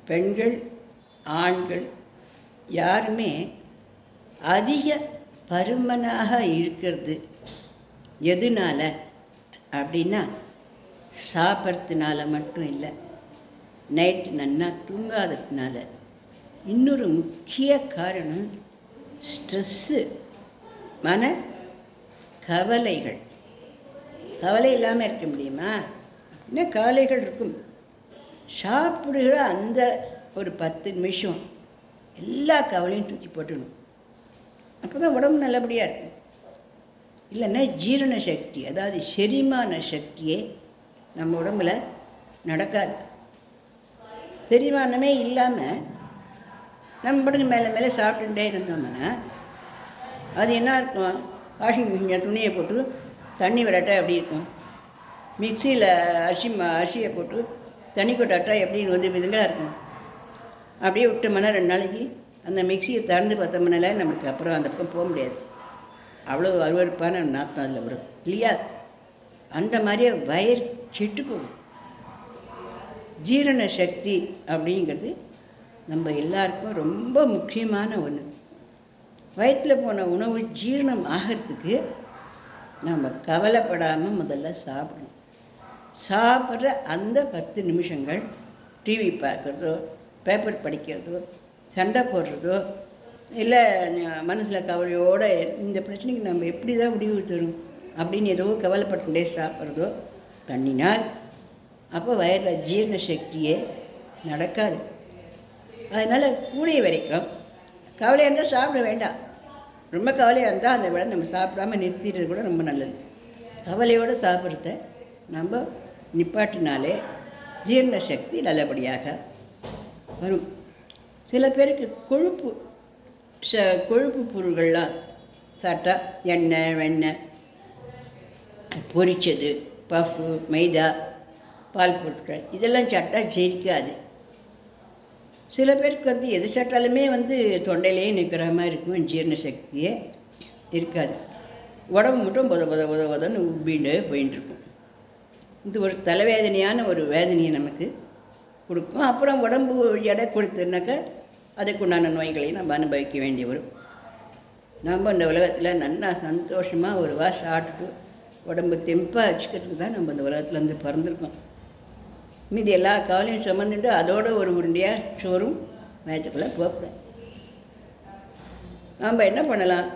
பெண்கள் ஆண்கள் யாருமே அதிக பருமனாக இருக்கிறது எதுனால அப்படின்னா சாப்பிட்றதுனால மட்டும் இல்லை, நைட்டு நன்னா தூங்காததுனால. இன்னொரு முக்கிய காரணம் ஸ்ட்ரெஸ்ஸு, மன கவலைகள். கவலை இல்லாமல் இருக்க முடியுமா? என்ன கவலைகள் இருக்கும். சாப்பிடுகிற அந்த ஒரு 10 நிமிஷம் எல்லா கவலையும் தூக்கி போட்டுடணும். அப்போ தான் உடம்பு நல்லபடியாக இருக்கும். இல்லைன்னா ஜீரண சக்தி, அதாவது செரிமான சக்தியே நம்ம உடம்புல நடக்காது. செரிமானமே இல்லாமல் நம்ம பாட்டுக்கு மேலே மேலே சாப்பிட்டுட்டே இருந்தோம்னா அது என்ன இருக்கும்? வாஷிங் மிஷினில் துணியை போட்டு தண்ணி விரட்டா எப்படி இருக்கும்? மிக்சியில் அரிசியை போட்டு தண்ணி கொட்டாட்டா எப்படின்னு வந்து விதங்களாக இருக்கும். அப்படியே விட்டோம்னா 2 நாளைக்கு அந்த மிக்சியை திறந்து பார்த்தோம்னால நம்மளுக்கு அப்புறம் அந்த பக்கம் போக முடியாது. அவ்வளோ அருவறுப்பான நாற்றம் அதில் வரும் இல்லையா? அந்த மாதிரியே வயிறு கெட்டு போகும். ஜீரண சக்தி அப்படிங்கிறது நம்ம எல்லாருக்கும் ரொம்ப முக்கியமான ஒன்று. வயிற்றில் போன உணவு ஜீரணம் ஆகிறதுக்கு நம்ம கவலைப்படாமல் முதல்ல சாப்பிடணும். சாப்பிட்ற அந்த 10 நிமிஷங்கள் டிவி பார்க்குறதோ, பேப்பர் படிக்கிறதோ, சண்டை போடுறதோ, இல்லை மனசில் கவலையோடு இந்த பிரச்சனைக்கு நம்ம எப்படி தான் முடிவு தரும் அப்படின்னு ஏதோ கவலைப்பட்டுட்டே சாப்பிட்றதோ பண்ணினால் அப்போ வயிறில் ஜீரண சக்தியே நடக்காது. அதனால் கூடிய வரைக்கும் கவலையாக இருந்தால் சாப்பிட வேண்டாம். ரொம்ப கவலையாக இருந்தால் அந்த விட நம்ம சாப்பிடாமல் நிறுத்திடுறது கூட ரொம்ப நல்லது. கவலையோடு சாப்பிட்றத நம்ம நிப்பாட்டினாலே ஜீரண சக்தி நல்லபடியாக வரும். சில பேருக்கு கொழுப்பு பொருள்கள்லாம் சாப்பிட்டா எண்ணெய், வெண்ணெய், பொரிச்சது, பஃப்பு, மைதா, பால் பொருட்கள் இதெல்லாம் சாப்பிட்டா ஜெரிக்காது. சில பேருக்கு வந்து எது சாப்பிட்டாலுமே வந்து தொண்டையிலே நிற்கிற மாதிரி இருக்கும், ஜீரண சக்தியே இருக்காது. உடம்பு மட்டும் பொதன்னு உப்பிண்டு போயின்னு இருக்கும். இது ஒரு தலைவேதனையான ஒரு வேதனையை நமக்கு கொடுக்கும். அப்புறம் உடம்பு எடை கொடுத்துனாக்கா அதுக்குண்டான நோய்களையும் நம்ம அனுபவிக்க வேண்டி வரும். நம்ம இந்த உலகத்தில் நல்லா சந்தோஷமாக ஒரு சாப்பிட்டுட்டு உடம்பு தெம்பாக வச்சுக்கிறதுக்கு தான் நம்ம இந்த உலகத்தில் வந்து பிறந்திருக்கோம். மீதி எல்லா கவலையும் சுமந்துட்டு அதோட ஒரு உருண்டையாக சோறும் வயிற்றுக்குள்ளே போகக்கூடாது. நாம் என்ன பண்ணலாம்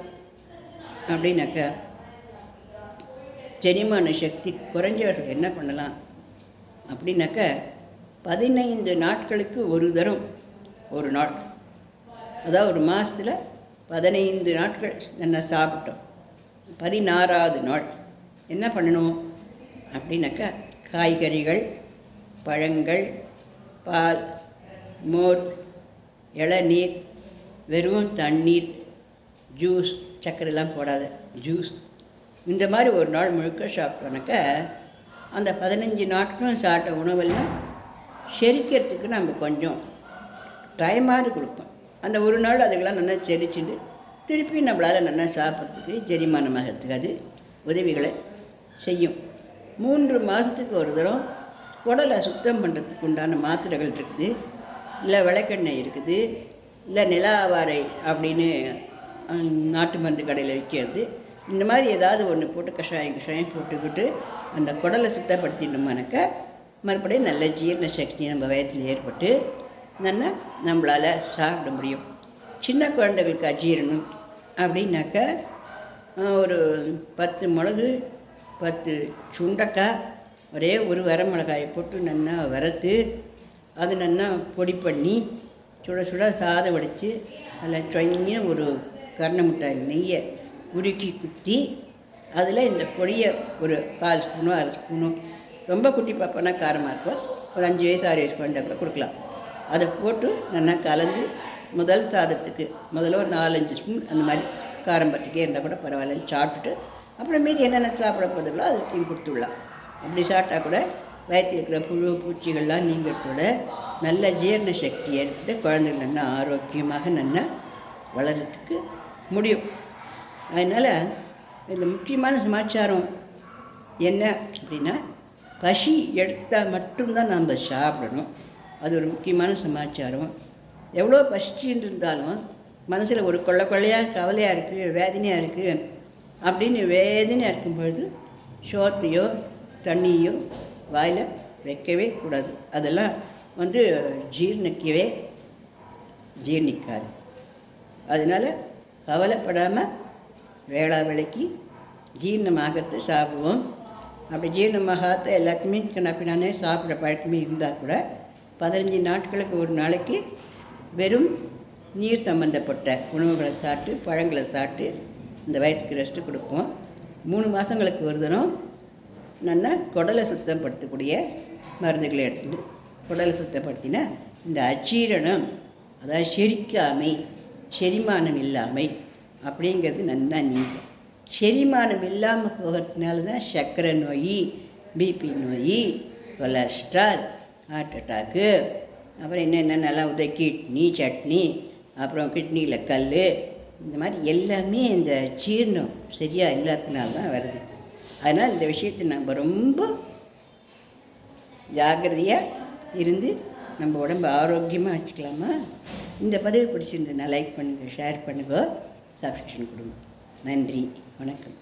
அப்படின்னாக்கா, செரிமான சக்தி குறைஞ்சவர்கள் என்ன பண்ணலாம் அப்படின்னாக்கா, 15 நாட்களுக்கு ஒரு தரம் ஒரு நாள், அதாவது ஒரு மாதத்தில் 15 நாட்கள் நல்லா சாப்பிட்டோம். 16வது நாள் என்ன பண்ணணும் அப்படின்னாக்கா, காய்கறிகள், பழங்கள், பால், மோர், இளநீர், வெறும் தண்ணீர், ஜூஸ், சர்க்கரைலாம் போடாத ஜூஸ், இந்த மாதிரி ஒரு நாள் முழுக்க சாப்பிட்டோன்னாக்கா அந்த 15 நாட்களும் சாப்பிட்ட உணவெல்லாம் செரிக்கிறதுக்கு நம்ம கொஞ்சம் டைமாவது கொடுப்போம். அந்த ஒரு நாள் அதுக்கெல்லாம் நல்லா செரிச்சுட்டு திருப்பி நம்மளால் நல்லா சாப்பிட்றதுக்கு செரிமானமாகிறதுக்கு அது உதவிகளை செய்யும். 3 மாதத்துக்கு ஒரு தரம் குடலை சுத்தம் பண்ணுறதுக்கு உண்டான மாத்திரைகள் இருக்குது, இல்லை விளக்கெண்ணெய் இருக்குது, இல்லை நிலாவாரை அப்படின்னு நாட்டு மருந்து கடையில் விற்கிறது. இந்த மாதிரி ஏதாவது ஒன்று போட்டு கஷாயம் போட்டுக்கிட்டு அந்த குடலை சுத்தப்படுத்திட்டோம்னாக்கா மறுபடியும் நல்ல ஜீரண சக்தி நம்ம வயத்தில் ஏற்பட்டு நல்லா நம்மளால் சாப்பிட முடியும். சின்ன குழந்தைகளுக்கு அஜீரணம் அப்படின்னாக்கா ஒரு 10 மிளகு, 10 சுண்டைக்காய், ஒரே ஒரு வரமிளகாயை போட்டு நல்லா வறுத்து அது நல்லா பொடி பண்ணி சுட சாதம் வடித்து அதில் சொய்ய ஒரு கரண மிட்டாய் நெய்யை உருக்கி குத்தி அதில் இந்த பொடியை ஒரு 1/4 ஸ்பூனோ 1/2 ஸ்பூனோ, ரொம்ப குட்டி பாப்பானா காரமாக இருக்கும், ஒரு 5 வயசு 6 வயசு குழந்தை கூட கொடுக்கலாம். அதை போட்டு நல்லா கலந்து முதல் சாதத்துக்கு முதல்ல ஒரு 4-5 ஸ்பூன் அந்த மாதிரி காரம் பற்றிக்கே இருந்தால் கூட பரவாயில்லன்னு சாப்பிட்டுட்டு அப்புறம் மீதி என்னென்ன சாப்பிட போதுங்களோ அதுத்தையும் கொடுத்துடலாம். அப்படி சாப்பிட்டா கூட வயிற்றில் இருக்கிற புழு பூச்சிகள்லாம் நீங்கிறதோட நல்ல ஜீரண சக்தி ஏற்பட்டு குழந்தைகள் நல்லா ஆரோக்கியமாக நல்லா வளர்கிறதுக்கு முடியும். அதனால் இந்த முக்கியமான சமாச்சாரம் என்ன அப்படின்னா, பசி எடுத்தால் மட்டும்தான் நம்ம சாப்பிடணும். அது ஒரு முக்கியமான சமாச்சாரம். எவ்வளோ பசிச்சுட்டு இருந்தாலும் மனசில் ஒரு கொள்ளையாக கவலையாக இருக்குது, வேதனையாக இருக்குது அப்படின்னு வேதனையாக இருக்கும்பொழுது சோத்தையோ தண்ணியோ வாயில் வைக்கவே கூடாது. அதெல்லாம் ஜீர்ணிக்காது. அதனால் கவலைப்படாமல் வேளா வேலைக்கு ஜீரணமாகத்தை சாப்பிடுவோம். அப்படி ஜீரணமாகாத எல்லாத்தையுமே கண்ணாப்பினானே சாப்பிட்ற பழக்கமே இருந்தால் கூட 15 நாட்களுக்கு ஒரு நாளைக்கு வெறும் நீர் சம்பந்தப்பட்ட உணவுகளை சாப்பிட்டு பழங்களை சாப்பிட்டு இந்த வயிற்றுக்கு ரெஸ்ட்டு கொடுப்போம். 3 மாதங்களுக்கு ஒரு தினம் நல்லா குடலை சுத்தப்படுத்தக்கூடிய மருந்துகளை எடுத்துட்டு குடலை சுத்தப்படுத்தினா இந்த அஜீரணம், அதாவது செரிக்காமை, செரிமானம் இல்லாமை அப்படிங்கிறது நல்லா நீங்கும். செரிமானம் இல்லாமல் போகிறதுனால தான் சர்க்கரை நோய், பிபி நோய், கொலஸ்ட்ரால், ஹார்ட் அட்டாக்கு, அப்புறம் என்னென்னலாம் கிட்னி சட்னி, அப்புறம் கிட்னியில் கல், இந்த மாதிரி எல்லாமே இந்த ஜீரணம் சரியாக இல்லாததுனால தான் வருது. அதனால் இந்த விஷயத்தை நம்ம ரொம்ப ஜாக்கிரதையாக இருந்து நம்ம உடம்பு ஆரோக்கியமாக வச்சுக்கலாமா. இந்த பதிவு பிடிச்சிருந்ததுன்னா லைக் பண்ணுங்கள், ஷேர் பண்ணுங்கள், சப்ஸ்கிரிப்ஷன் கொடுங்க. நன்றி, வணக்கம்.